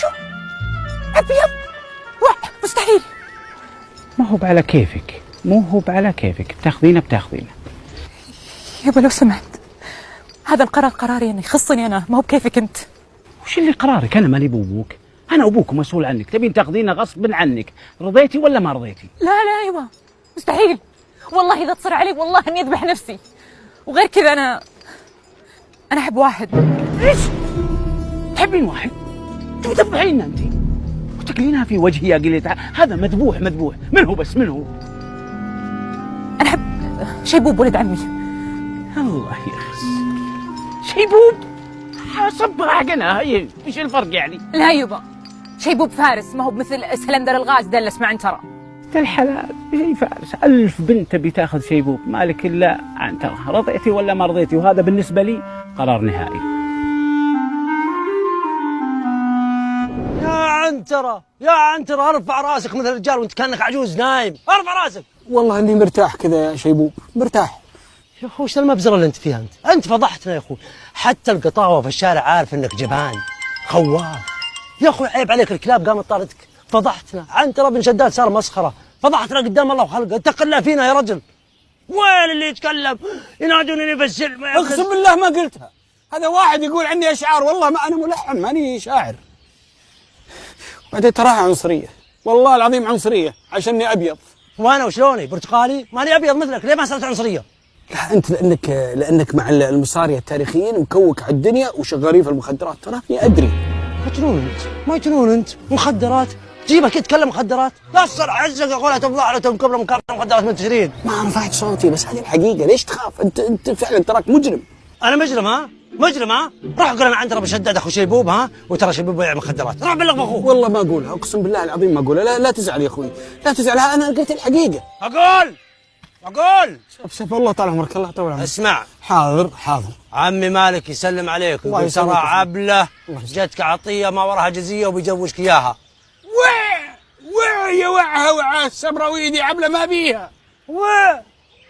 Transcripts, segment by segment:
شو؟ أبيض؟ مستحيل. ما هو على كيفك، مو هو على كيفك، بتاخذينه. يابا لو سمحت، هذا القرار قراري أنا، يخصني أنا، ما هو بكيفك أنت. وش اللي قرارك؟ أنا مالي بأبوك، أنا أبوك مسؤول عنك، تبين تاخذينه غصب عنك، رضيتي ولا ما رضيتي؟ لا يابا مستحيل، والله إذا تصر علي والله إني أذبح نفسي. وغير كذا أنا أحب واحد. إيش؟ تحبين واحد؟ تذبحينه أنت وتقلينها في وجهي يا قليل، هذا مذبوح. من هو بس؟ من هو؟ أنا أحب شيبوب ولد عمي. الله يخس شيبوب، صبغ حقنا، هي ايش الفرق يعني؟ لا يبا، شيبوب فارس، ما هو بمثل سلندر الغاز ده اللي اسمع عنترة. الحلال زي فارس، 1000 بنت تبي تاخذ شيبوب، مالك الا عنترة، رضيتي ولا ما رضيتي؟ وهذا بالنسبة لي قرار نهائي. يا عنترة ارفع راسك مثل الرجال وانت كانك عجوز نايم، ارفع راسك. والله اني مرتاح كذا يا شيبوب، مرتاح. يا اخوي وش المبزره اللي انت فيها؟ انت فضحتنا يا اخوي، حتى القطاوه في الشارع عارف انك جبان خواف. يا اخوي عيب عليك، الكلاب قامت طاردتك، فضحتنا. عنترة بن شداد صار مسخره، فضحتنا قدام الله وخلقه، اتق الله فينا يا رجل. وين اللي يتكلم ينادونني في السلم؟ اقسم بالله ما قلتها، هذا واحد يقول عني اشعار، والله ما انا ملحن، ماني شاعر. بعدين تراها عنصريه، والله العظيم عنصريه عشاني ابيض. وانا وشلوني برتقالي؟ ماني ابيض مثلك، ليه ما صرت عنصريه؟ لا انت لانك مع المصاريه التاريخيين مكوك على الدنيا وشغالين في المخدرات، تراني ادري. مجنون انت، مخدرات؟ جيبك يتكلم مخدرات؟ لا تصر عزك اقولها تفضح له تنكب له مكافاه مخدرات منتشرين. ما رفعت صوتي، بس هذه الحقيقه، ليش تخاف؟ انت فعلا تراك مجرم. انا مجرم ها؟ روح قول انا عنترة بشداد اخو شيبوب ها، وترى شيبوب بيع مخدرات، روح بلغ باخوه. والله ما اقولها، اقسم بالله العظيم ما اقولها. لا تزعل يا اخوي، لا تزعل، انا قلت الحقيقه. اقول شوف الله طال عمرك، الله يطول عمرك. اسمع. حاضر. عمي مالك يسلم عليك ويقول ترى عبله جتك عطيه ما وراها جزيه وبيجوزك اياها. يا وعها السمراويدي عبله ما بيها.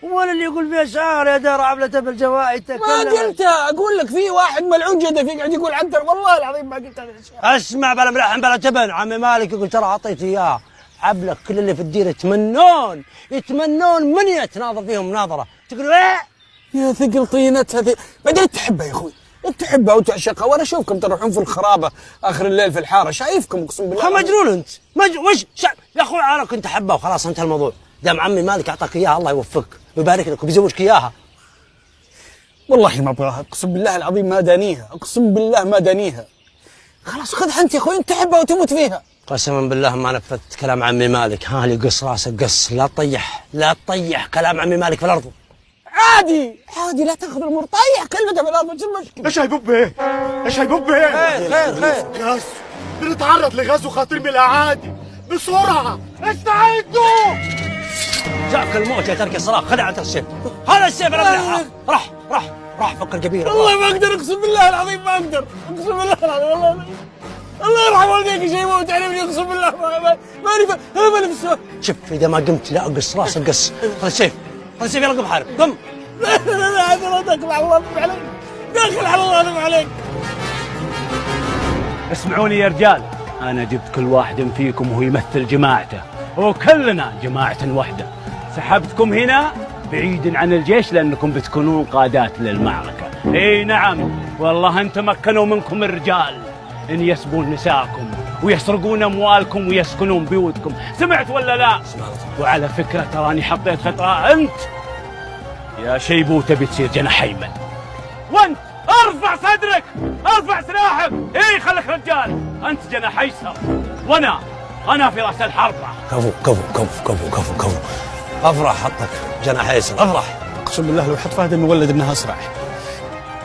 هو اللي يقول فيها شعار يا دار عبله بالجوائي تكلم. ما قلتها، اقول لك في واحد ملعون جده فيك قاعد يقول عنتر، والله العظيم ما قلت هذا الشيء. اسمع بلا ملحن بلا تبن، عمي مالك يقول ترى عطيت اياه عبلك، كل اللي في الدير يتمنون من يتناظر فيهم مناظره، تقول ايه يا ثقل طينتها بعدين تحبها يا اخوي، انت تحبها وتعشقها، وانا اشوفكم تروحون في الخرابه اخر الليل في الحاره، شايفكم اقسم بالله. مجنون انت، وش يا اخوي انا كنت احبها وخلاص انتهى الموضوع، دام عمي مالك اعطاك اياها الله يوفقك ويبارك لك وبيزوجك اياها. والله ما ابغاها، اقسم بالله العظيم ما دانيها، اقسم بالله ما دانيها. خلاص خذها انت يا اخوي، انت تحبها وتموت فيها. قسما بالله ما نفذت كلام عمي مالك، ها لي قص راسك قص، لا تطيح كلام عمي مالك في الارض. عادي لا تاخذ الامور، طيح كلمته في الارض، وش المشكله؟ ايش هاي بوبي؟ خير غاز، بنتعرض لغزو خطير من الاعادي، بسرعه استعدوا. جاك الموت يا ترك الصراخ، خلع عنك السيف، هذا السيف انا راح فك القبيله. والله ما اقدر، اقسم بالله العظيم ما اقدر، اقسم بالله العظيم، الله يرحم والديك شيء مو تعرفني، اقسم بالله ماني في السؤال. شوف اذا ما قمت لا اقص راسك قص، خذ السيف يلا قم حارب قم. لا دخل على الله عليك، دخل على الله عليك. اسمعوني يا رجال، انا جبت كل واحد فيكم وهو يمثل جماعته، وكلنا جماعة واحدة. سحبتكم هنا بعيد عن الجيش لانكم بتكونون قادات للمعركة. اي نعم والله ان تمكنوا منكم الرجال ان يسبون نساءكم ويسرقون اموالكم ويسكنون بيوتكم، سمعت ولا لا؟ وعلى فكرة تراني حطيت خطأ، انت يا شيبو تبي تصير جناح ايمن، وانت ارفع صدرك، ارفع سلاحك، اي خليك رجال، انت جناح ايسر، وانا في راس الحربة. كفو افرح، حطك جناح ايسر، افرح. اقسم بالله لو حط فهد انه ولد انها اسرع.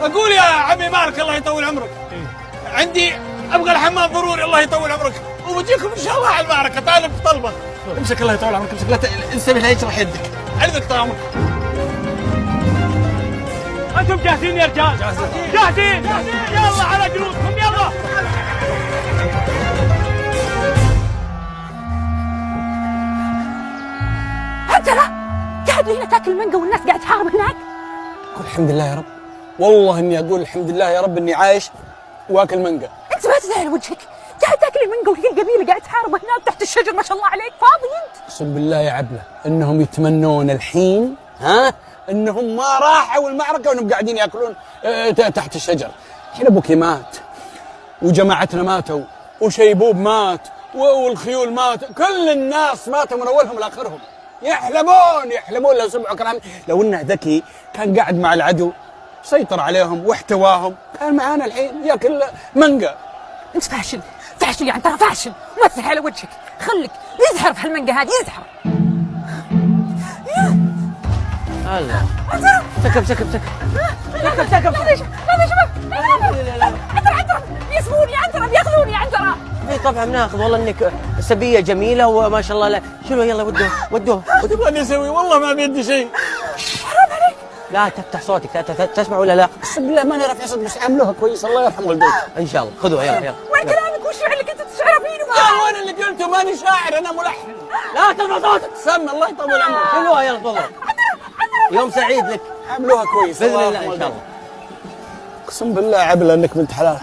اقول يا عمي مالك الله يطول عمرك، عندي ابغى الحمام ضروري الله يطول عمرك، وبجيكم ان شاء الله على المعركه، طالب طلبه. امسك الله يطول عمرك، امسك، لا انسبه لا يجرح يدك، عندك طال انتم جاهزين يا رجال؟ جاهزين يلا على جنودكم يلا. عنترة قاعد هنا تاكل مانجا والناس قاعد تحارب هناك. قول الحمد لله يا رب، والله اني اقول الحمد لله يا رب اني عايش واكل مانجا. انت ما تزعل وجهك، قاعد تاكل المانجا وهي القبيله قاعد تحارب هناك تحت الشجر، ما شاء الله عليك، فاضي انت؟ اقسم بالله يا عبله انهم يتمنون الحين انهم ما راحوا المعركه وانهم قاعدين ياكلون تحت الشجر. الحين ابوك مات وجماعتنا ماتوا وشيبوب مات والخيول مات، كل الناس ماتوا من اولهم لاخرهم. يحلمون لو سمعوا كلام. لو انه ذكي كان قاعد مع العدو سيطر عليهم واحتواهم، كان معانا الحين ياكل مانجا. انت فاشل يعني، ترى فاشل، مسح على وجهك، خليك يزحر في هالمانجا هذه، يزحر. الله سكب هذا شباب عنترة بيسموني، عنترة بياخذوني، عنترة. اي طبعا ناخذ، والله انك سبيه جميله وما شاء الله. لا شنو، يلا ودوه ايش تبغاني اسوي؟ والله ما بيدي شيء. حرام عليك. لا تفتح صوتك، تسمع ولا لا؟ اقسم بالله ماني رافع صوت، بس عاملوها كويس الله يرحم والديك. ان شاء الله خذوها، يلا وين كلامك والشعر اللي كنت تشعره فيني؟ وانا اللي قلته ماني شاعر، انا ملحن. لا ترفع صوتك، سم الله يطول عمرك. شيلوها يلا تفضل. يوم سعيد لك عملوها كويس باذن الله ان شاء الله. اقسم بالله عبله انك بنت حلال.